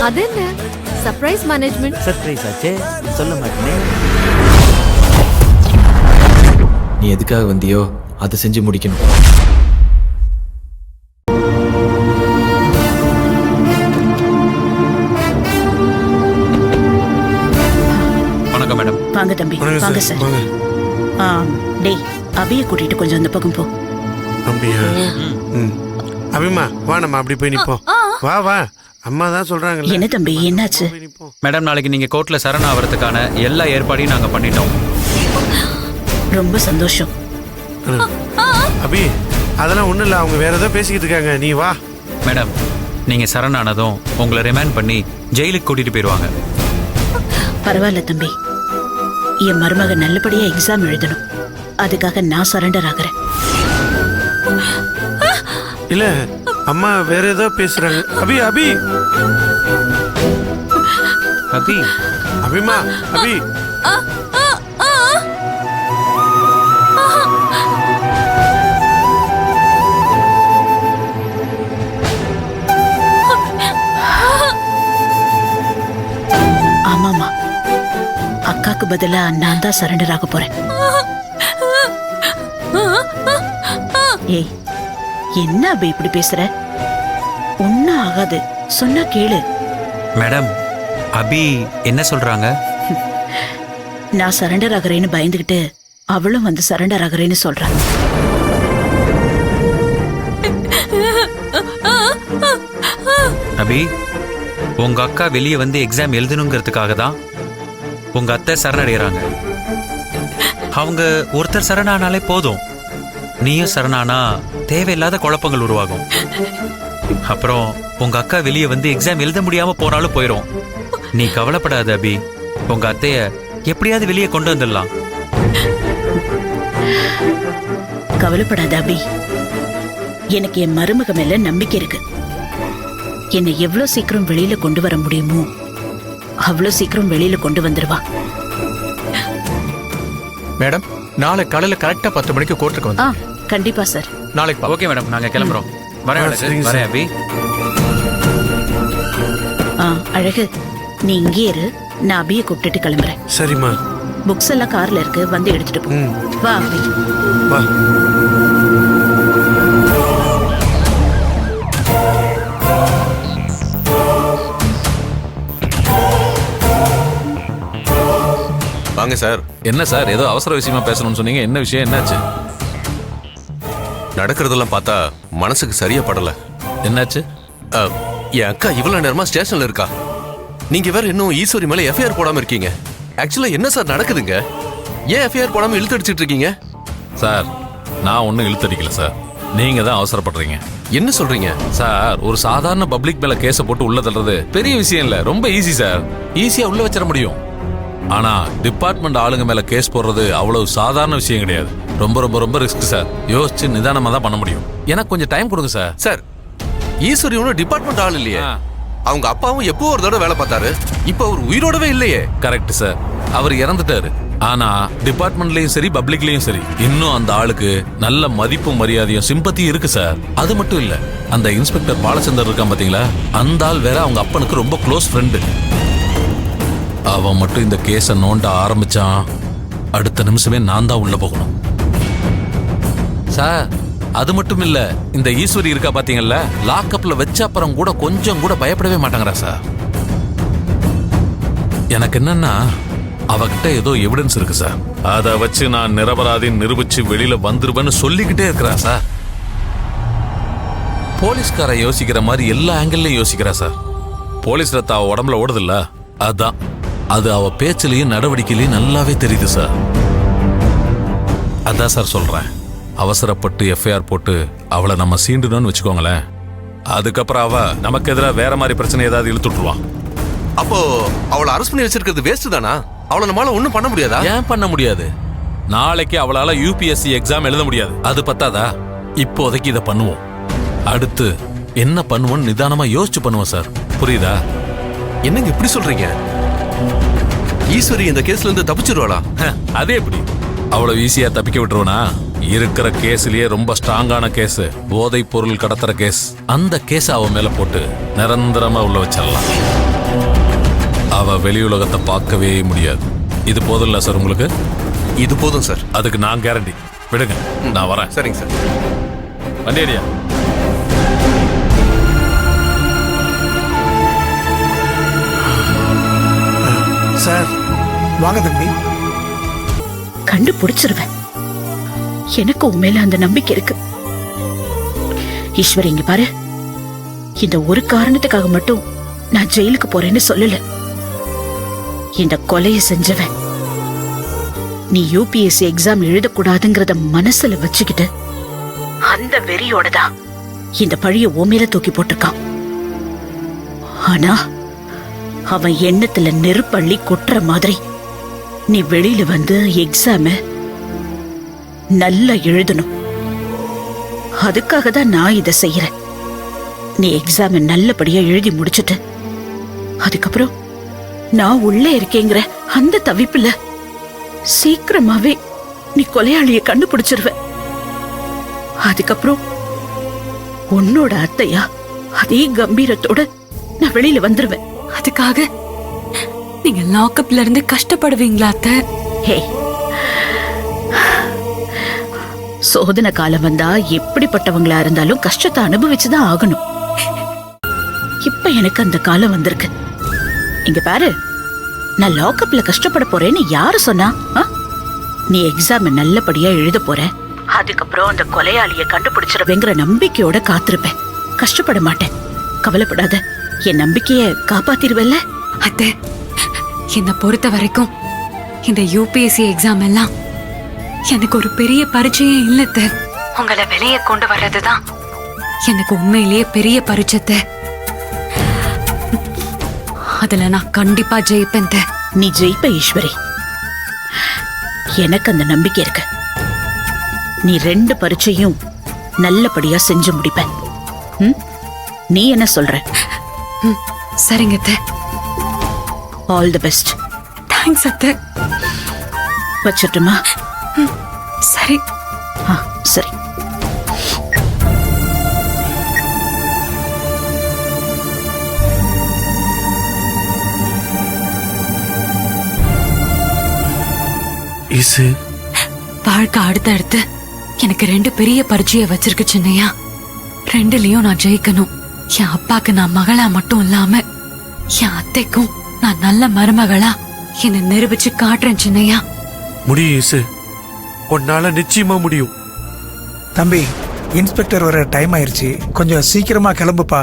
அது என்ன surprise management? Surprise ஆச்சே, சொல்ல மாட்டேனே. நீ எதுக்காக வந்தியோ அதை செஞ்சு முடிக்கணும். வணக்கம் மேடம். வாங்க தம்பி, வாங்க சார். டேய், அபியை கூட்டிட்டு கொஞ்சம் அந்த பக்கம் போ. அப்படியா? அபிமா வா, நம்ம அப்படி போய் நிப்போம். வா வா, அம்மா தான் சொல்றாங்க. என்ன தம்பி, என்னாச்சு? மேடம், நாளைக்கு நீங்க கோர்ட்ல சரண் ஆவறதுக்கான எல்லா ஏற்பாடையும் நாங்க பண்ணிட்டோம். ரொம்ப சந்தோஷம். அபி, அதெல்லாம் ஒண்ணும் இல்ல, அவங்க வேற ஏதோ பேசிக்கிட்டு இருக்காங்க, நீ வா. மேடம், நீங்க சரண் ஆனதும் உங்களை ரிமாண்ட் பண்ணி ஜெயிலுக்கு கூட்டிட்டு போயிடுவாங்க. பரவாயில்ல தம்பி, என் மருமக நல்லபடியா எக்ஸாம் எழுதணும், அதுக்காக நான் சரண்டர் ஆகிறேன். இல்ல, அம்மா வேற ஏதோ பேசுறாங்க. அபி அபி அபி, அபிமா, அபி. ஆமாமா, அக்காக்கு பதிலா நான் தான் சரண்டர் ஆக போறேன். ஏய், என்ன அபி இப்படி பேசுற? ஒன்னும் ஆகாது, சொன்னா கேளு. மேடம், அபி என்ன சொல்றாங்க? நான் சரண்டர் ஆகிறேன்னு பயந்துகிட்டு அவளும் வந்து சரண்டர் ஆகிறேன்னு சொல்றான். அபி, உங்க அக்கா வெளியே வந்து எக்ஸாம் எழுதணுங்கிறதுக்காக தான் உங்க அத்தை சரணடைகிறாங்க. அவங்க ஒருத்தர் சரணானாலே போதும், நீயும் சரணானா தேவையில்லாத குழப்பங்கள் உருவாகும். அப்புறம் உங்க அக்கா வெளியே வந்து எக்ஸாம் எழுத முடியாம போனாலும் போயிடும். நீ கவலைப்படாத அபி, உங்க அத்தைய எப்படியாவது வெளியே கொண்டு வந்துடலாம். கவலைப்படாத அபி, எனக்கு என் மருமக மேல நம்பிக்கை இருக்கு. என்னை எவ்வளவு சீக்கிரம் வெளியில கொண்டு வர முடியுமோ அவ்வளவு சீக்கிரம் வெளியில கொண்டு வந்துருவா. மேடம், நாளை காலையில கரெக்டா 10 மணிக்கு கோர்ட்டுக்கு வந்து. கண்டிப்பா சார். நாளைக்கு ஓகே மேடம், நாங்க கிளம்புறோம். வரேன் அபி. அழகு, நீ இங்கே இரு, நான் அபியை கூப்பிட்டுட்டு கிளம்புறேன். சரிம்மா. புக்ஸ் எல்லாம் கார்ல இருக்கு, வந்து எடுத்துட்டு போ. வா அபி, வா. வாங்க சார். என்ன சார், ஏதோ அவசர விஷயமா பேசணும்னு சொன்னீங்க, என்ன விஷயம், என்னாச்சு? நடக்கிறதெல்லாம் பார்த்தா மனசுக்கு சரியா படல. என்னாச்சு? என் அக்கா இவ்வளவு நேரமா ஸ்டேஷன்ல இருக்கா. நீங்க வேற இன்னும் ஈஸ்வரி மேல எஃப்ஐஆர் போடாம இருக்கீங்க. ஆக்சுவலா என்ன சார் நடக்குதுங்க? ஏன் எஃப்ஐஆர் போடாம இழுத்தடிச்சிட்டு இருக்கீங்க? சார், நான் ஒன்னும் இழுத்தடிக்கல சார், நீங்க தான் அவசரப்படுறீங்க. என்ன சொல்றீங்க சார்? ஒரு சாதாரண பப்ளிக் மேல கேஸ போட்டு உள்ள தள்ளுறது பெரிய விஷயம் இல்ல, ரொம்ப ஈஸி சார். ஈஸியா உள்ள வச்சிட முடியும். ஆனா டிபார்ட்மெண்ட் ஆளுங்க மேல கேஸ் போடுறது அவ்வளவு சாதாரண விஷயம் கிடையாது. ரொம்ப ரொம்ப ரொம்ப ரிஸ்க் சார். யோசிச்சு நிதானமா தான் பண்ண முடியும். எனக்கு கொஞ்சம் டைம் கொடுங்க சார். சார், ஈஸ்வரி ஒன்னும் டிபார்ட்மெண்ட் ஆள் இல்லையே. அவங்க அப்பாவும் எப்போ ஒரு தடவை வேலை பார்த்தாரு, இப்ப அவர் உயிரோடவே இல்லையே. கரெக்ட் சார், அவர் இறந்துட்டாரு. ஆனா டிபார்ட்மெண்ட்லயும் சரி பப்ளிக்லயும் சரி இன்னும் அந்த ஆளுக்கு நல்ல மதிப்பும் மரியாதையும் சிம்பத்தியும் இருக்கு சார். அது மட்டும் இல்ல, அந்த இன்ஸ்பெக்டர் பாலச்சந்தர் இருக்கான் பாத்தீங்களா, அந்த ஆள் வேற அவங்க அப்பனுக்கு ரொம்ப க்ளோஸ் ஃப்ரெண்டு. அவன் மட்டும் இந்த கேஸ நோண்ட ஆரம்பிச்சான், அடுத்த நிமிஷமே நான் தான் உள்ள போகணும் சார். அது மட்டும் இல்ல, இந்த ஈஸ்வரி இருக்கா பாத்தீங்கல்ல, லாக்அப்ல வச்ச அப்புறம் கூட கொஞ்சம் கூட பயப்படவே மாட்டாங்கறா சார். எனக்கு என்னன்னா, அவகிட்ட ஏதோ எவிடன்ஸ் இருக்கு சார், அதை வச்சு நான் நிரபராதின்னு நிரூபிச்சு வெளியில வந்துருவேன்னு சொல்லிக்கிட்டே இருக்கிறா சார். போலீஸ்கார யோசிக்கிற மாதிரி எல்லா ஆங்கிள்லயும் யோசிக்கிறா சார். போலீஸ் ரத்த அவ உடம்புல ஓடுதில்ல, அதான் அது அவ பேச்சிலையும் நடவடிக்கையிலையும் நல்லாவே தெரியுது சார். அதான் சார் சொல்றேன், அவசரப்பட்டு எஃப்ஐஆர் போட்டு அவளை நம்ம சீண்டணும்னு வச்சுக்கோங்களேன், அதுக்கப்புறம் அவ நமக்கு எதிராக வேற மாதிரி பிரச்சனை ஏதாவது இழுத்துட்டுருவான். அப்போ அவளை அரெஸ்ட் பண்ணி வச்சிருக்கிறது வேஸ்ட் தானா? அவளை நம்மளால ஒண்ணும் பண்ண முடியாதா? ஏன் பண்ண முடியாது? நாளைக்கு அவளால யூபிஎஸ்சி எக்ஸாம் எழுத முடியாது, அது பத்தாதா? இப்போதைக்கு இதை பண்ணுவோம், அடுத்து என்ன பண்ணுவோம் நிதானமா யோசிச்சு பண்ணுவோம் சார். புரியுதா? என்னங்க இப்படி சொல்றீங்க? ஈஸ்வரி இந்த கேஸ்ல இருந்து தப்பிச்சிருவாளா? அதே எப்படி அவ்வளவு ஈஸியா தப்பிக்க விட்டுருவனா? இருக்கிற கேஸ்லயே ரொம்ப ஸ்ட்ராங்கான கேஸ், போதை பொருள் கடத்துற கேஸ். அந்த கேஸ் அவன் மேல போட்டு நிரந்தரமா உள்ள வச்சிடலாம். அவ வெளி உலகத்தை பார்க்கவே முடியாது. இது போதும்ல சார் உங்களுக்கு? இது போதும் சார். அதுக்கு நான் கேரண்டி. விடுங்க, நான் வரேன். சரிங்க சார். வண்டியடியா. சார் வாங்க தம்பி. கண்டுபிடிச்சிருவேன். எனக்கு உண்மையில அந்த நம்பிக்கை இருக்கு. ஈஸ்வரி, இங்க பாரு, இந்த ஒரு காரணத்துக்காக மட்டும் நான் ஜெயிலுக்கு போறேன்னு சொல்லல. இந்த கொலையை செஞ்சவன் நீ யூபிஎஸ்சி எக்ஸாம் எழுதக்கூடாதுங்கிறத மனசுல வச்சுக்கிட்டு அந்த வெறியோட தான் இந்த பழிய ஓமையில தூக்கி போட்டிருக்கான். ஆனா அவன் எண்ணத்துல நெருப்பள்ளி கொட்டுற மாதிரி நீ வெளியில வந்து எக்ஸாம நல்லா எழுதணும். அதுக்காக தான் நான் இதை செய்யறேன். நீ எக்ஸாம நல்லபடியா எழுதி முடிச்சிட்டு அதுக்கப்புறம் நான் உள்ளே இருக்கேங்கிற அந்த தவிப்புல சீக்கிரமாவே நீ கொலையாளிய கண்டுபிடிச்சிருவ. அதுக்கப்புறம் உன்னோட அத்தையா அதே கம்பீரத்தோட நான் வெளியில வந்துருவேன். அதுக்காக நீங்க லாக்அப்ல இருந்து கஷ்டப்படுவீங்களா அத்தை? ஹே, சோதனை காலம் வந்தா எப்படிப்பட்டவங்களா இருந்தாலும் கஷ்டத்தை அனுபவிச்சுதான் ஆகணும். இப்ப எனக்கு அந்த காலம் வந்திருக்கு. இங்க பாரு, நான் லாக்அப்ல கஷ்டப்பட போறேன்னு யாரு சொன்னா? நீ எக்ஸாம் நல்லபடியா எழுத போற, அதுக்கப்புறம் அந்த கொலையாளிய கண்டுபிடிச்சிருவேங்கிற நம்பிக்கையோட காத்திருப்பேன். கஷ்டப்பட மாட்டேன். கவலைப்படாத, என் நம்பிக்கைய காப்பாத்திருவல்ல? அத்தை, என்னை பொறுத்த வரைக்கும் இந்த யூபிஎஸ்சி எக்ஸாம் எல்லாம் எனக்கு ஒரு பெரிய பரீட்சையே இல்லத்த. உங்களை வெளியே கொண்டு வர்றதுதான் எனக்கு உண்மையிலேயே பெரிய பரீட்சை. அதுல நான் கண்டிப்பா ஜெயிப்பேன். நீ ஜெயிப்ப ஈஸ்வரி, எனக்கு அந்த நம்பிக்கை இருக்கு. நீ 2 பரீட்சையும் நல்லபடியா செஞ்சு முடிப்ப. நீ என்ன சொல்ற? சரிங்க அத்தை. All the best. தேங்க்ஸ் அத்தை. வச்சிட்டுமா? சரி. சரி. இசு, வாழ்க்கை அடுத்தடுத்து எனக்கு 2 பெரிய பரீட்சையை வச்சிருக்கு சின்னையா. 2லயும் நான் ஜெயிக்கணும். என் அப்பாக்கு நான் மகளா மட்டும் இல்லாம என் அத்தைக்கும் நான் நல்ல மருமகளா என்னை நிரூபிச்சு காட்டுறேன் சின்னையா. முடியும் இசு, உன்னால நிச்சயமா முடியும். தம்பி, இன்ஸ்பெக்டர் வர டைம் ஆயிருச்சு, கொஞ்சம் சீக்கிரமா கிளம்புப்பா.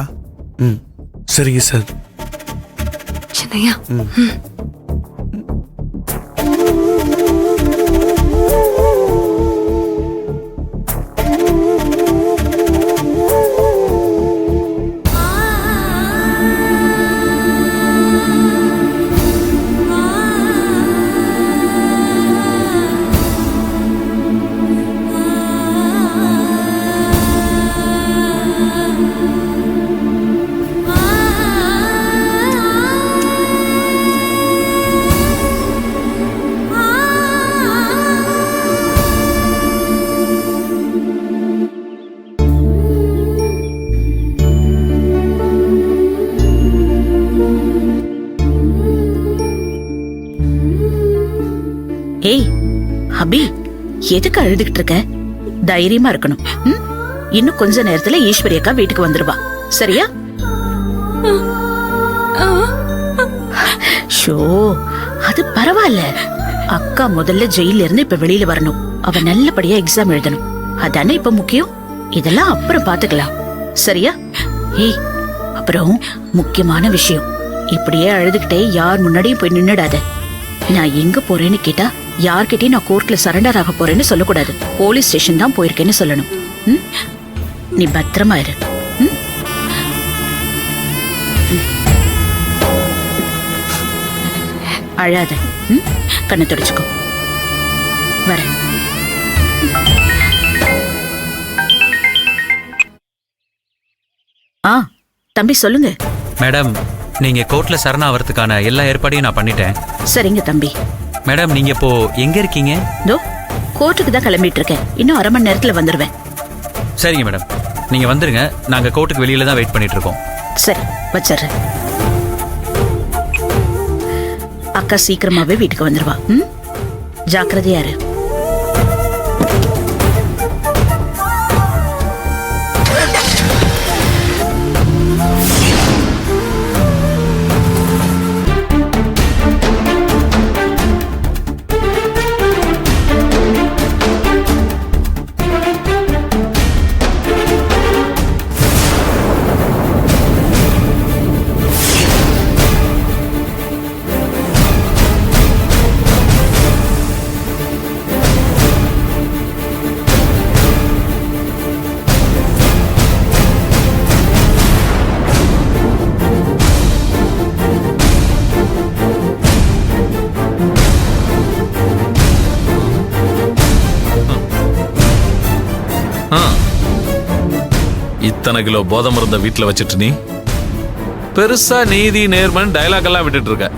சரிங்க சார். சின்னையா. ஏய் அபி, எதுக்கு அழுதுகிட்டு இருக்க? தைரியமா இருக்கணும். இன்னும் கொஞ்ச நேரத்துல ஈஸ்வரி அக்கா வீட்டுக்கு வந்துருவா. சரியா? ஷோ, அது பரவாயில்ல. அக்கா முதல்ல ஜெயில இருந்து இப்ப வெளியில வரணும். அவ நல்லபடியா எக்ஸாம் எழுதணும். அதானே இப்ப முக்கியம். இதெல்லாம் அப்புறம் பாத்துக்கலாம். சரியா? ஏய், அப்புறம் முக்கியமான விஷயம், இப்படியே அழுதுகிட்டே யார் முன்னாடியும் போய் நின்னுடாத. நான் எங்க போறேன்னு கேட்டா யார்கிட்டயும் நான் கோர்ட்ல சரண்டர் ஆக போறேன்னு சொல்லக்கூடாது. போலீஸ் ஸ்டேஷன் தான் போயிருக்கேன்னு சொல்லணும். நீ பத்திரமா இரு. அழாத. கண்ணை தொடச்சுக்கோ. வரேன். தம்பி சொல்லுங்க. மேடம், நீங்க கோர்ட்ல சரணாவறதுக்கான எல்லா ஏற்பாடையும் நான் பண்ணிட்டேன். சரிங்க தம்பி. மேடம், நீங்க இப்போ எங்க இருக்கீங்க? தோ கோர்ட்டுக்கு தான் கிளம்பிட்டு இருக்கேன். இன்னும் 1/2 மணி நேரத்துல வந்துருவேன். சரிங்க மேடம், நீங்க வந்துருங்க. நாங்க கோர்ட்டுக்கு வெளியில தான் வெயிட் பண்ணிட்டு இருக்கோம். சரி, வச்சிடுறேன். அக்கா சீக்கிரமாவே வீட்டுக்கு வந்துருவா. ம், ஜாக்கிரதையா இரு. இத்தனை கிலோ போதை மருந்த வீட்டுல வச்சுட்டு நீ பெருசா நீதி நேர்மன் டயலாக் எல்லாம் விட்டுட்டு இருக்க.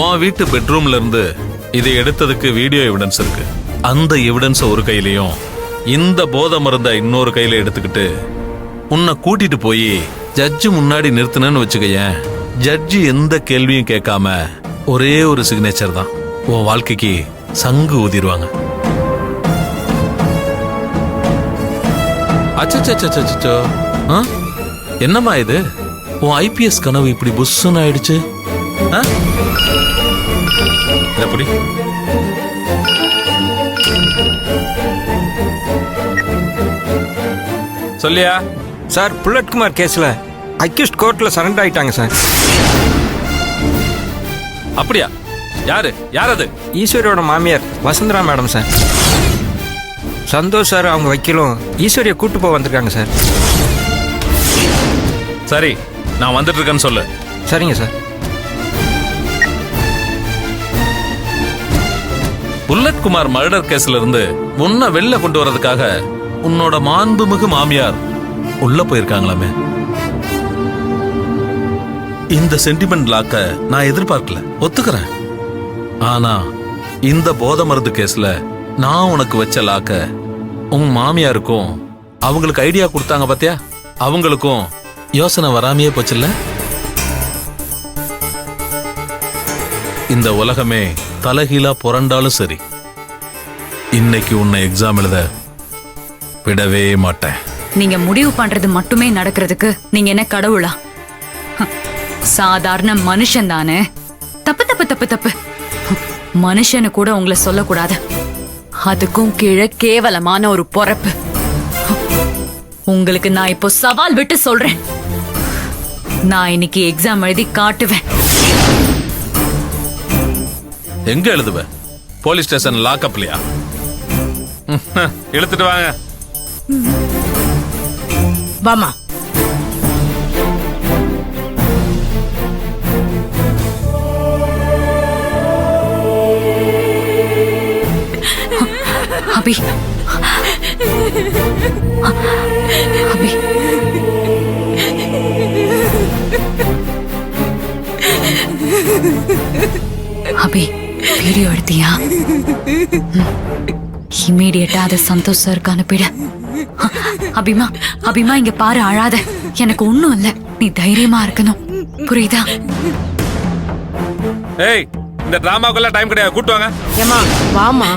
உன் வீட்டு பெட்ரூம்ல இருந்து இதை எடுத்ததுக்கு வீடியோ எவிடன்ஸ் இருக்கு. அந்த எவிடன்ஸ் ஒரு கையிலையும் இந்த போதை மருந்த இன்னொரு கையில எடுத்துக்கிட்டு உன்னை கூட்டிட்டு போய் ஜட்ஜு முன்னாடி நிறுத்தினு வச்சுக்கயேன், ஜட்ஜி எந்த கேள்வியும் கேட்காம ஒரே ஒரு சிக்னேச்சர் தான் உன் வாழ்க்கைக்கு சங்கு ஊதிடுவாங்க. அச்சோ, என்னம்மா இது? உன் ஐபிஎஸ் கனவு இப்படி புஷ்ஷுன்னு ஆயிடுச்சு. எப்படி சொல்லியா சார்? புல்லட்குமார் கேஸ்ல அக்யூஸ்ட் கோர்ட்ல சரண்டர் ஆயிட்டாங்க சார். அப்படியா? யாரு அது? ஈஸ்வரியோட மாமியார் Vasundhara madam sir. Santhosh sir அவங்க வக்கீலும் ஈஸ்வரியை கூட்டு போக வந்திருக்காங்க சார். சரி, நான் வந்துட்டு இருக்கேன்னு சொல்லு. சரிங்க சார். புல்லட்குமார் மர்டர் கேஸ்ல இருந்து உன்னை வெளில கொண்டு வர்றதுக்காக உன்னோட மாண்புமிகு மாமியார் உள்ள போயிருக்காங்களாமே. இந்த சென்டிமெண்ட் லாக்க நான் எதிர்பார்க்கல, ஒத்துக்கிறேன். ஆனா இந்த போதை மருந்து கேஸ்ல நான் உனக்கு வச்ச லாக்க உன் மாமியாருக்கும் அவங்களுக்கு ஐடியா கொடுத்தாங்க பாத்தியா, அவங்களுக்கும் யோசனை வராமையே போச்சுல்ல. இந்த உலகமே தலைகீழா புரண்டாலும் சரி, இன்னைக்கு உன்னை எக்ஸாம் எழுத விடவே மாட்டேன். நீங்க முடிவு பண்றது மட்டுமே நடக்கிறதுக்கு நீங்க என்ன கடவுளா? சாதாரண மனுஷன் தானே. தப்பு தப்பு தப்பு தப்பு. மனுஷனு கூட உங்களை சொல்லக்கூடாது. அதுக்கும் கீழே கேவலமான ஒரு பொறப்பு. உங்களுக்கு நான் இப்போ சவால் விட்டு சொல்றேன். நான் இன்னைக்கு எக்ஸாம் எழுதி காட்டுவேன். எங்க எழுதுவ? Police station லாக்அப்லயா? எடுத்துட்டு வாங்க. வாமா. அபி, அபி, அபி, வீடியோ எடுத்தியா? இமீடியட்டா அதை சந்தோஷ் சாருக்கு அனுப்பிடு. அபிமா, அபிமா இங்க பாரு, அழாத. எனக்கு ஒண்ணும் இல்ல, நீ தைரியமா இருக்கணும், புரியுதா? ஏய், இந்த டிராமாக்குள்ள டைம் கிடையாது, கூட்டு வாங்க. ஏமா வாமா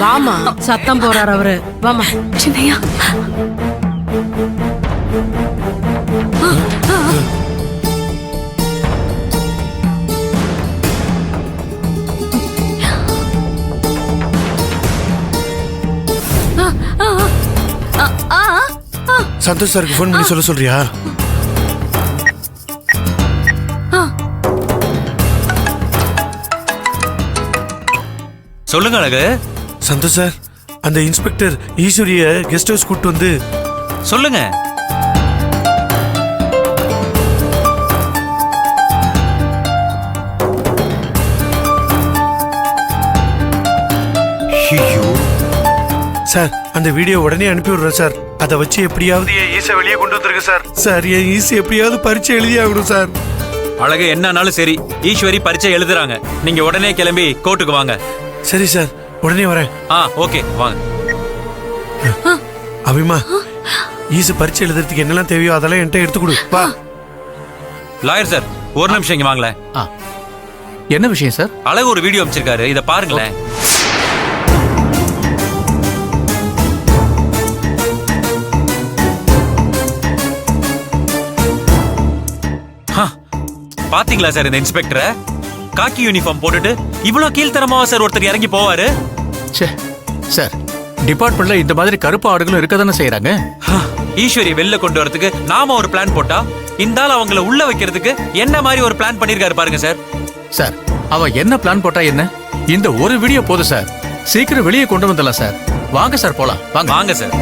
வாமா, சத்தம் போறாரு அவரு. வாமா சின்னையா. சந்தோஷ் சாருக்கு ஃபோன் பண்ணி சொல்ல சொல்றியா? சொல்லுங்க அழகு. சந்தோஷ் சார், அந்த இன்ஸ்பெக்டர் ஈஸ்வரிய கெஸ்ட் ஹவுஸ் கூட்டு வந்து சொல்லுங்க. சார், அந்த வீடியோ உடனே அனுப்பி விடுறேன் சார். அதை வச்சு எப்படியாவது என் ஈஸை வெளியே கொண்டு வந்துருங்க சார். சார், என் ஈஸை எப்படியாவது பரீட்சை எழுதி ஆகணும் சார். அழகு, என்னன்னாலும் சரி, ஈஸ்வரி பரீட்சை எழுதுறாங்க. நீங்க உடனே கிளம்பி கோர்ட்டுக்கு வாங்க. சரி சார், உடனே வரேன். ஓகே, வாங்க. அபிமா, ஈஸு பரீட்சை எழுதுறதுக்கு என்னெல்லாம் தேவையோ அதெல்லாம் என்கிட்ட எடுத்து கொடு. வா. லாயர் சார் ஒரு நிமிஷம் இங்க வாங்களேன். என்ன விஷயம் சார்? அழகு ஒரு வீடியோ அமைச்சிருக்காரு, இத பாருங்களேன். பாத்தீங்களா சார் இந்த இன்ஸ்பெக்டரை? காக்கி யூனிஃபார்ம் போட்டுட்டு இவ்வளவு கீழ்த்தரமாவா சார் ஒருத்தர் இறங்கி போவாரு? சார் டிபார்ட்மெண்ட்ல இந்த மாதிரி கருப்பு ஆடுகளும் இருக்க தானே செய்யறாங்க. ஈஸ்வரி வெளில கொண்டு வரதுக்கு நாம ஒரு பிளான் போட்டா இந்த ஆள் அவங்கள உள்ள வைக்கிறதுக்கு என்ன மாதிரி ஒரு பிளான் பண்ணிருக்காரு பாருங்க சார். சார் அவ என்ன பிளான் போட்டா என்ன? இந்த ஒரு வீடியோ போதும் சார், சீக்கிரம் வெளியே கொண்டு வந்துடலாம் சார். வாங்க சார் போலாம். வாங்க வாங்க சார்.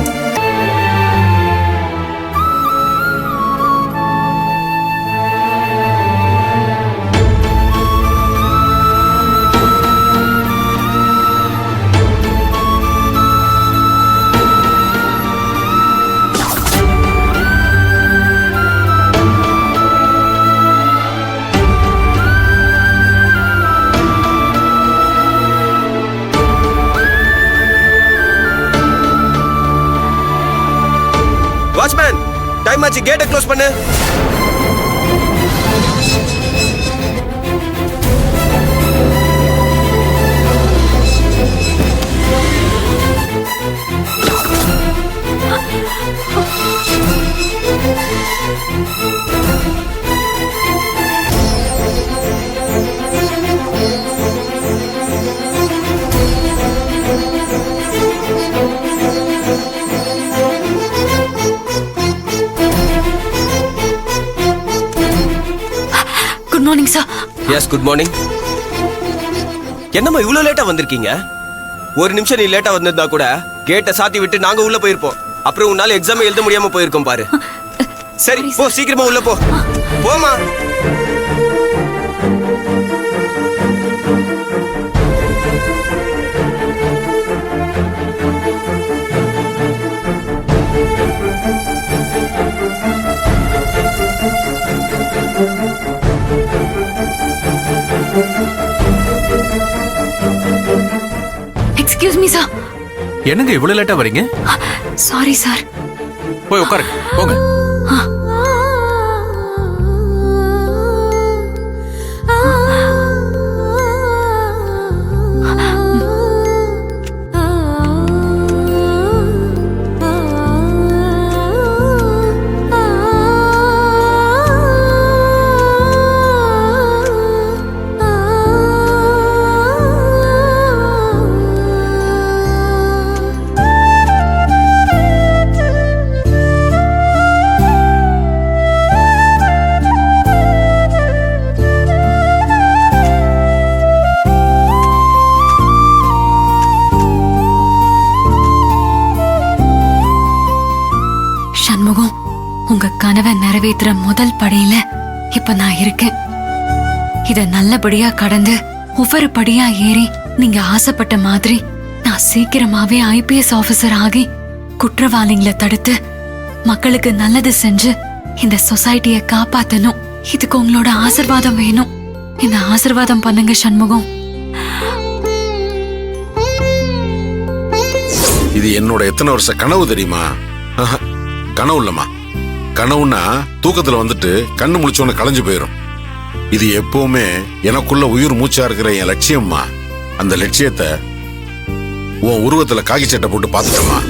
வாட்ச்மேன், டைம் ஆச்சு, கேட்டை க்ளோஸ் பண்ணு. Good morning sir. Yes good morning. என்னம்மா இவ்வளவு லேட்டா வந்திருக்கீங்க? ஒரு நிமிஷம் நீ லேட்டா வந்திருந்தா கூட கேட்டை சாத்தி விட்டு நாங்க உள்ள போயிருப்போம். அப்புறம் உன்னால எக்ஸாம் எழுத முடியாம போயிருக்கோம் பாரு. சரி போ, சீக்கிரமா உள்ள போ. போமா. Excuse me sir. என்னங்க இவ்வளவு லேட்டா வரீங்க? Sorry sir. போய் உட்காருங்க, போங்க. சண்முகம், உங்க கனவை நிறைவேற்றுற முதல் படியில இப்ப நான் இருக்கேன். இத நல்லபடியா கடந்து ஒவ்வொரு படியா ஏறி நீங்க ஆசைப்பட்ட மாதிரி நான் சீக்கிரமாவே IPS ஆபீசர் ஆகி குற்றவாளிகளை தடுத்து மக்களுக்கு நல்லது செஞ்சு இந்த சொசைட்டியை காப்பாத்தணும். இதுக்கு உங்களோட ஆசீர்வாதம் வேணும். இந்த ஆசீர்வாதம் பண்ணுங்க சண்முகம். இது என்னோட எத்தனை வருஷ கனவு தெரியுமா? கனவு இல்லம்மா. கனவுன்னா தூக்கத்துல வந்துட்டு கண்ணு முழிச்சோன்னு களைஞ்சு போயிடும். இது எப்பவுமே எனக்குள்ள உயிர் மூச்சா இருக்கிற என் லட்சியம்மா. அந்த லட்சியத்தை உன் உருவத்துல காக்கி சட்டை போட்டு பார்த்துட்டம்மா.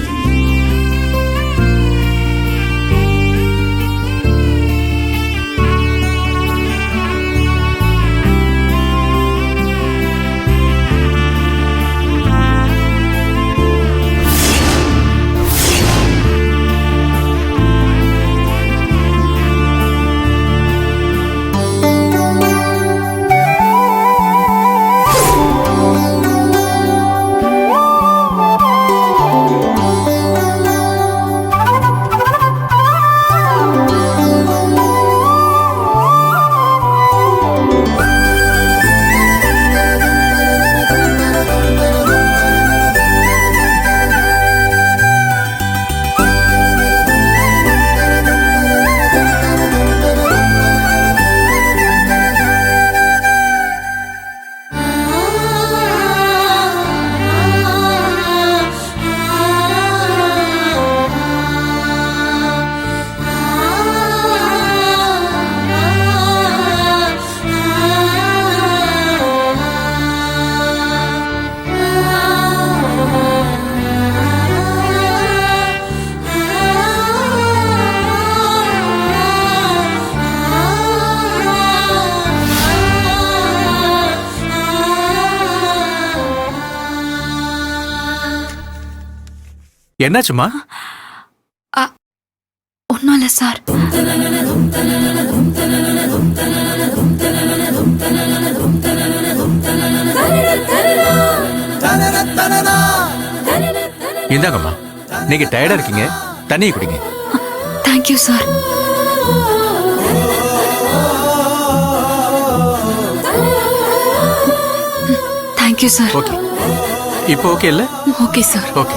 என்னாச்சுமா? ஒன்றும் இல்லை சார். இந்தாங்கம்மா, நீங்க டயர்டா இருக்கீங்க, தண்ணியை குடிங்க. Thank you sir. Thank you sir. Okay, இப்போ ஓகே இல்ல? Okay sir. Okay.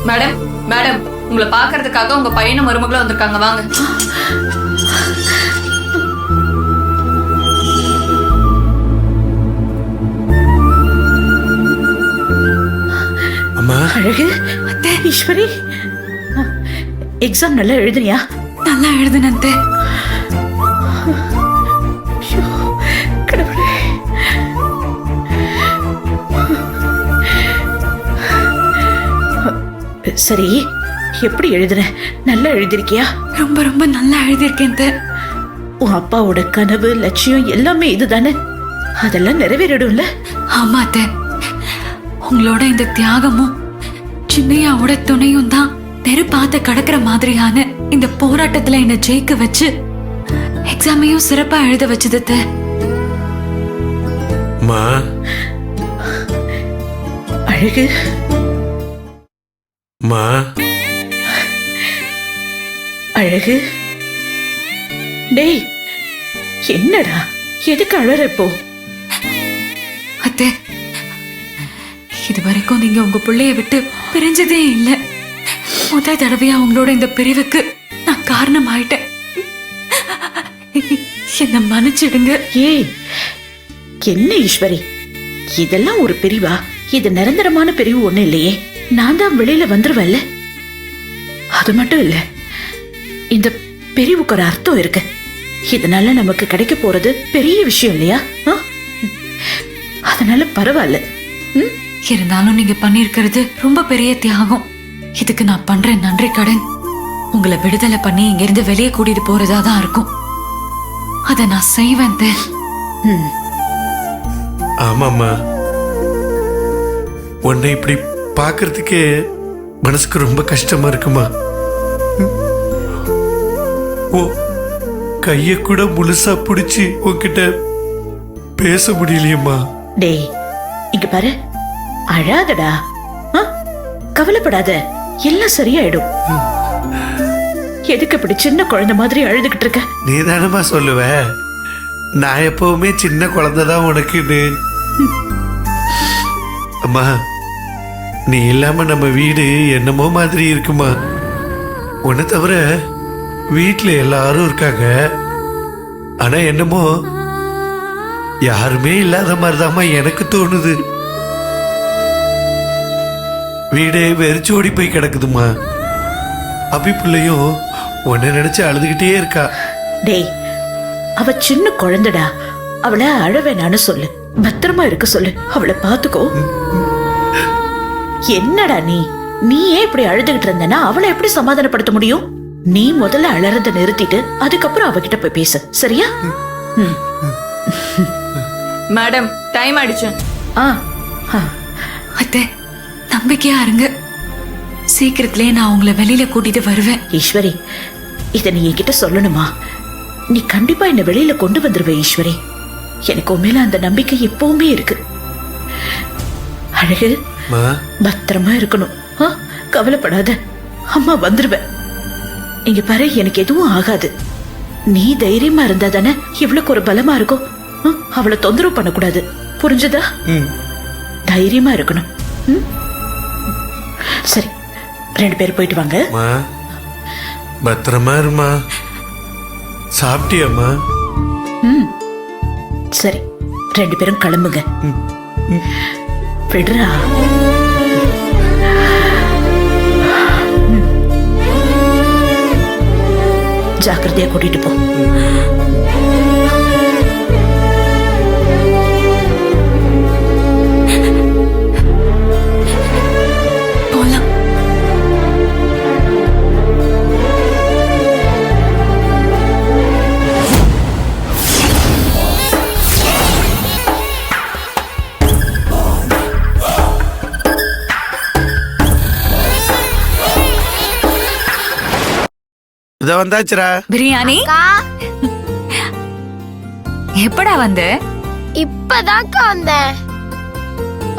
Madam, madam, உங்களை பாக்குறதுக்காக உங்க பையனும் மருமகளும் வந்திருக்காங்க, வாங்க. அம்மா. அழகு. ஈஸ்வரி, எக்ஸாம் நல்லா எழுதுனியா? நல்லா எழுதுனே. கடவுளே. சரி, எப்படி எழுதுன? நல்லா எழுதிருக்கியா? ரொம்ப ரொம்ப நல்லா எழுதியிருக்கேன். உன் அப்பாவோட கனவு, லட்சியம் எல்லாமே இதுதானே? அதெல்லாம் நிறைவேறிடும்ல? ஆமா அத்தை. உங்களோட இந்த தியாகமும் சின்னையாவோட துணையும் தான் நெருப்பாத்த கடக்கிற மாதிரியான இந்த போராட்டத்துல என்ன ஜெயிக்க வச்சு எக்ஸாமையும் சிறப்பா எழுத வச்சது. அழகு. அழகு. டேய், என்னடா, எதுக்கு அழற இப்போ? அத்தை, இது வரைக்கும் நீங்க உங்க பிள்ளைய விட்டு பிரிஞ்சதே இல்ல. முதல் தடவையா உங்களோட இந்த பிரிவுக்கு நான் காரணம் ஆயிட்டேன். என்ன மன்னிச்சிடுங்க. ஏய், என்ன ஈஸ்வரி, இதெல்லாம் ஒரு பிரிவா? இது நிரந்தரமான பிரிவு ஒண்ணு இல்லையே. நான் தான் வெளியில வந்துருவேன்ல. அது மட்டும் இல்ல, இந்த பிரிவுக்கு ஒரு அர்த்தம் இருக்கு. இதனால நமக்கு கிடைக்க போறது பெரிய விஷயம் இல்லையா? அதனால பரவாயில்ல. இருந்தாலும் நீங்க பண்ணிருக்கிறது ரொம்ப பெரிய தியாகம். இதுக்கு நான் பண்ற நன்றி கடன் உங்களை விடுதலை பண்ணி இங்க இருந்து வெளியே கூட்டிட்டு போறதா தான் இருக்கும். அத நான் செய்வேன். ஆமாம்மா, உன்னை இப்படி பார்க்கறதுக்கே மனசுக்கு ரொம்ப கஷ்டமா இருக்குமா? ஓ, கைய கூட முழுசா பிடிச்சி உன்கிட்ட பேச முடியலையம்மா. டேய், இங்க பாரு, அழாதடா, கவலைப்படாத, எல்லாம் சரியாயிடும். எதுக்கு இப்படி சின்ன குழந்தை மாதிரி அழுதுகிட்டு இருக்க? நீ தானமா சொல்லுவ, நான் எப்பவுமே சின்ன குழந்தைதான் உனக்குன்னு. அம்மா, நீ இல்லாம நம்ம வீடு என்னமோ மாதிரி இருக்குமா. உன்னை தவிர வீட்டுல எல்லாரும் இருக்காங்க, ஆனா என்னமோ யாருமே இல்லாத மாதிரிதாம்மா எனக்கு தோணுது. வீடே வெறிச்சு ஓடி போய் கிடக்குதுமா. அபி பிள்ளையும் உன்னை நினைச்சு அழுதுகிட்டே இருக்கா. டேய், அவ சின்ன குழந்தைடா, அவளை அழவேனான்னு சொல்லு, பத்திரமா இருக்க சொல்லு, அவளை பாத்துக்கோ. என்னடா நீ ஏன் இப்படி அழுதுகிட்டு இருந்தனா அவளை எப்படி சமாதானப்படுத்த முடியும்? நீ முதல்ல அழறத நிறுத்திட்டு அதுக்கப்புறம் அவகிட்ட போய் பேசு, சரியா? மேடம், டைம் ஆயிடுச்சு. அத்தை, நம்பிக்கையா இருங்க. சீக்கிரத்திலே நான் உங்களை வெளியில கூட்டிட்டு வருவேன். ஈஸ்வரி, இத நீ என்கிட்ட சொல்லணுமா? நீ கண்டிப்பா என்ன வெளியில கொண்டு வந்துருவே ஈஸ்வரி. எனக்கு உண்மையில அந்த நம்பிக்கை எப்பவுமே இருக்கு. அழகு, பத்திரமா இருக்கணும், கவலைப்படாத, அம்மா வந்துருவேன். இங்க பாரு, எனக்கு எதுவும் ஆகாது. நீ தைரியமா இருந்தா தானே இவளுக்கு ஒரு பலமா இருக்கும். அவளை தொந்தரவு பண்ணக்கூடாது, புரிஞ்சுதா? தைரியமா இருக்கணும். சரி, 2 பேரும் போயிட்டு வாங்க. பத்திரமா இருமா. சாப்பிட்டியம்மா? சரி, 2 பேரும் கிளம்புங்க. விடுறா. ஜாக்கிரதையா கூட்டிட்டு போ. போலாம். இத வந்தாச்சுடா. பிரியாணி எப்படா வந்த? இப்பதான்க்கா வந்தேன்.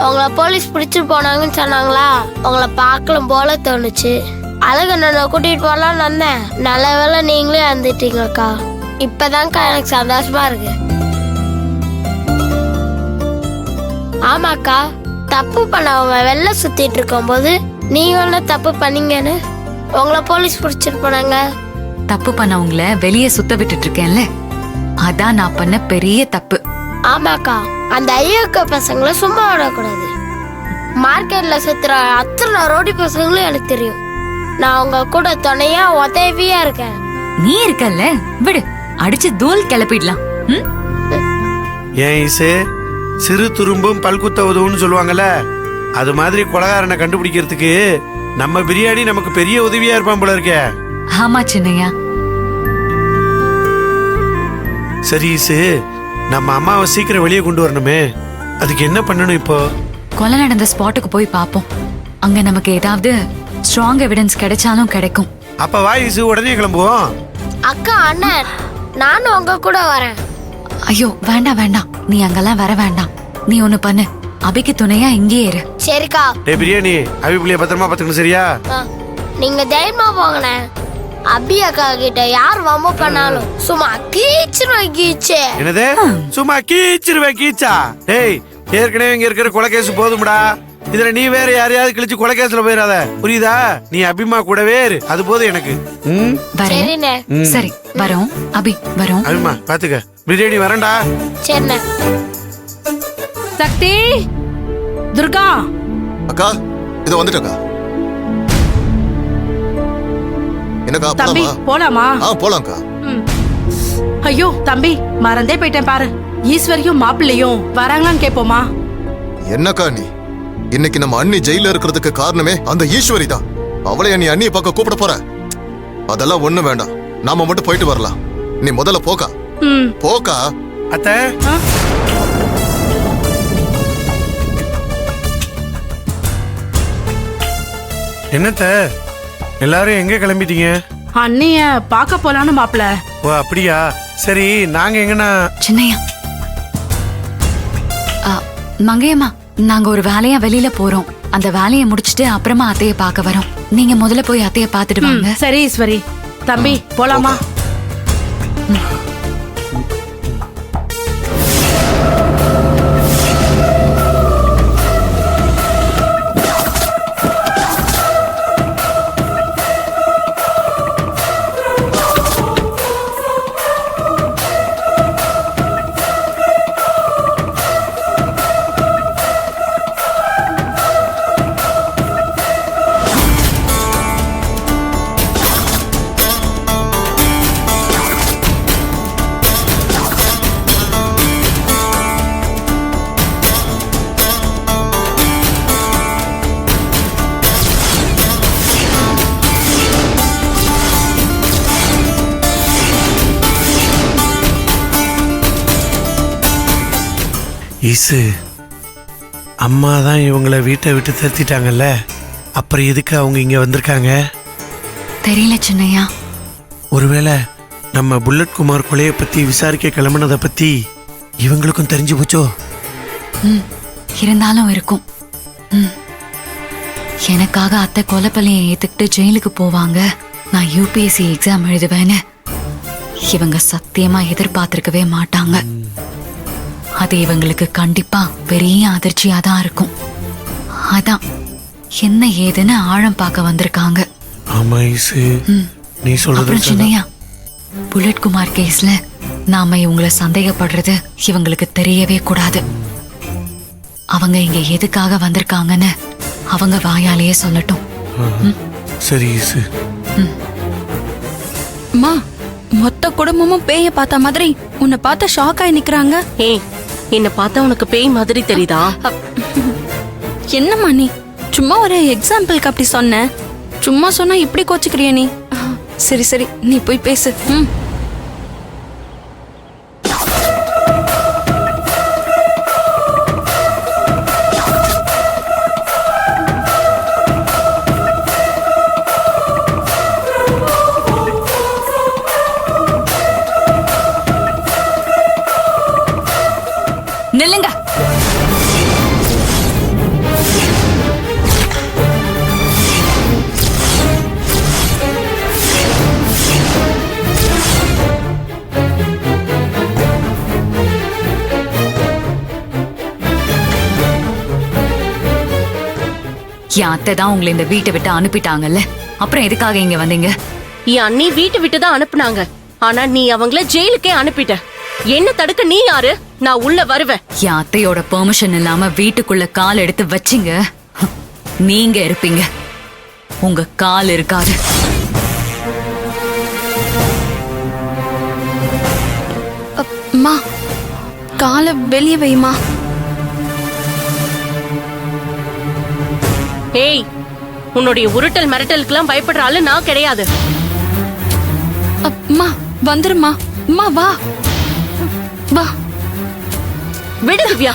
உங்களை போலீஸ் பிடிச்சிட்டு போனாங்கன்னு சொன்னாங்களா, உங்களை பார்க்கலாம் போல தோணுச்சு. அழகண்ணனை கூட்டிட்டு போலான்னு வந்தேன். நல்ல வேளை நீங்களே வந்துட்டீங்கக்கா. இப்பதான்க்கா எனக்கு சந்தோஷமா இருக்கு. ஆமாக்கா, தப்பு பண்ணவங்க வெளில சுத்திட்டு இருக்கும் போது நீங்க என்ன தப்பு பண்ணீங்கன்னு உங்களை போலீஸ் பிடிச்சிட்டு போனாங்க. தப்பு பண்ணவங்கள வெளியே சுத்த விட்டுட்டு இருக்கேன்ல, அதான் நான் பண்ண பெரிய தப்பு. ஆமாக்கா, அந்த ஐயோக்கா பசங்களை சும்மா விடக்கூடாது. மார்க்கெட்ல சுத்துற அத்தனை ரோடி பசங்களும் எனக்கு தெரியும். நான் உங்க கூட துணையா உதவியா இருக்கேன். நீ இருக்கல்ல, விடு, அடிச்சு தூள் கிளப்பிடலாம். ஏன் ஈசு, சிறு துரும்பும் பல்குத்த உதவுன்னு சொல்லுவாங்கல்ல, அது மாதிரி கொலகாரனை கண்டுபிடிக்கிறதுக்கு நம்ம பிரியாணி நமக்கு பெரிய உதவியா இருப்பான் போல இருக்கே. ஆமா சின்னையா. சரி ஈசு, நம்ம அம்மாவை சீக்கிரம் வெளியே கொண்டு வரணுமே, அதுக்கு என்ன பண்ணணும் இப்போ? கொலை நடந்த ஸ்பாட்டுக்கு போய் பாப்போம். அங்க நமக்கு ஏதாவது ஸ்ட்ராங் எவிடன்ஸ் கிடைச்சாலும் கிடைக்கும். அப்ப வா ஈசு, உடனே கிளம்புவோம். அக்கா, அண்ணன், நானும் உங்க கூட வரேன். ஐயோ வேண்டாம் வேண்டாம், நீ அங்கெல்லாம் வர வேண்டாம். நீ ஒண்ணு பண்ணு, அபிக்கு துணையா இங்கே இரு. சரிக்கா. டே பிரியாணி, அபி பிள்ளைய பத்திரமா பாத்துக்கணும், சரியா? நீங்க தைரியமா போங்கண்ணே. அபி அக்கா கிட்ட யார் வம்பு பண்ணாலும் சும்மா கீச்சிருவேன். கீச்சு என்னது? சும்மா கீச்சிருவேன் கீச்சா? டேய், ஏற்கனவே இங்க இருக்கிற கொலை கேஸ் போதும்டா. இதுல நீ வேற யாரையாவது கிழிச்சு கொலை கேஸ்ல போயிடாத, புரியுதா? நீ அபிமா கூடவே இரு, அது போதும் எனக்கு. சரிண்ணே. சரி வரோம் அபி, வரோம். அபிமா பாத்துக்க, பிரியாணி வரேன்டா. சரிண்ணே. சக்தி, துர்கா. அக்கா, இது வந்துட்டக்கா. என்னக்கா, தம்பி போலாமா? போலாம்க்கா. ஐயோ தம்பி, மறந்தே போயிட்டேன் பாரு. ஈஸ்வரியும் மாப்பிள்ளையும் வராங்களான்னு கேப்போமா? என்னக்கா நீ, இன்னைக்கு நம்ம அண்ணி ஜெயில இருக்கிறதுக்கு காரணமே அந்த ஈஸ்வரி தான். அவளை நீ அண்ணியை பார்க்க கூப்பிட போற? அதெல்லாம் ஒண்ணு வேண்டாம், நாம மட்டும் போயிட்டு வரலாம். நீ முதல்ல போக்கா. போக்கா. அத்தை, என்னத்த எல்லாரும் எங்க கிளம்பிட்டீங்க? அண்ணிய பாக்க போலான்னு மாப்பிள்ள. ஓ அப்படியா, சரி. நாங்க எங்கன்னா? சின்னையா, மங்கையம்மா, நாங்க ஒரு வேலையா வெளியில போறோம். அந்த வேலையை முடிச்சிட்டு அப்புறமா அத்தைய பார்க்க வரோம். நீங்க முதல்ல போய் அத்தைய பார்த்துட்டு வாங்க. சரி ஈஸ்வரி. தம்பி போலாமா? ஈசு, அம்மா தான் இவங்கள வீட்டை விட்டு தடுத்திட்டாங்கல்ல, அப்புறம் எதுக்கு அவங்க இங்க வந்திருக்காங்க? தெரியல சின்னையா. ஒருவேளை நம்ம புல்லட் குமார் கொலையை பத்தி விசாரிக்க கிளம்பினதை பத்தி இவங்களுக்கும் தெரிஞ்சு போச்சோ? இருந்தாலும் இருக்கும். எனக்காக அத்தை கொலைப்பள்ளியை ஏத்துக்கிட்டு ஜெயிலுக்கு போவாங்க, நான் யூபிஎஸ்சி எக்ஸாம் எழுதுவேன்னு இவங்க சத்தியமா எதிர்பார்த்திருக்கவே மாட்டாங்க. அது இவங்களுக்கு கண்டிப்பா பெரிய அதிர்ச்சியா தான் இருக்கும். அதான் என்ன ஏதுன்னு ஆழம் பார்க்க வந்திருக்காங்க. ஆமா ஈசு, நீ சொல்றது சின்னையா, புல்லட் குமார் கேஸ்ல நாம இவங்களை சந்தேகப்படுறது இவங்களுக்கு தெரியவே கூடாது. அவங்க இங்க எதுக்காக வந்திருக்காங்கன்னு அவங்க வாயாலேயே சொல்லட்டும். சரி ஈசு. அம்மா, மொத்த குடும்பமும் பேய பார்த்த மாதிரி உன்னை பார்த்த ஷாக் ஆகி நிக்கிறாங்க. ஏய், என்ன பார்த்தா உனக்கு பேய் மாதிரி தெரியுதா? என்னம்மா நீ, சும்மா ஒரு எக்ஸாம்பிளுக்கு அப்படி சொன்ன. சும்மா சொன்னா இப்படி கோச்சுக்கிறிய நீ? சரி சரி, நீ போய் பேசு. என் அத்தை தான் உங்களை இந்த வீட்டை விட்டு அனுப்பிட்டாங்கல்ல, அப்புறம் எதுக்காக இங்க வந்தீங்க? என் அண்ணி வீட்டை விட்டு தான் அனுப்புனாங்க. ஆனா நீ அவங்கள ஜெயிலுக்கே அனுப்பிட்ட. என்ன தடுக்க நீ யாரு? நான் உள்ள வருவேன். என் அத்தையோட பெர்மிஷன் இல்லாம வீட்டுக்குள்ள கால் எடுத்து வச்சிங்க, நீங்க இருப்பீங்க, உங்க கால் இருக்காது. அம்மா, காலை வெளியே வைமா. ஏய், உன்னுடைய உருட்டல் மிரட்டலுக்கெல்லாம் பயப்படுற ஆளு நான் கிடையாது. அம்மா வந்துருமா. அம்மா வா வா. விடு திவ்யா.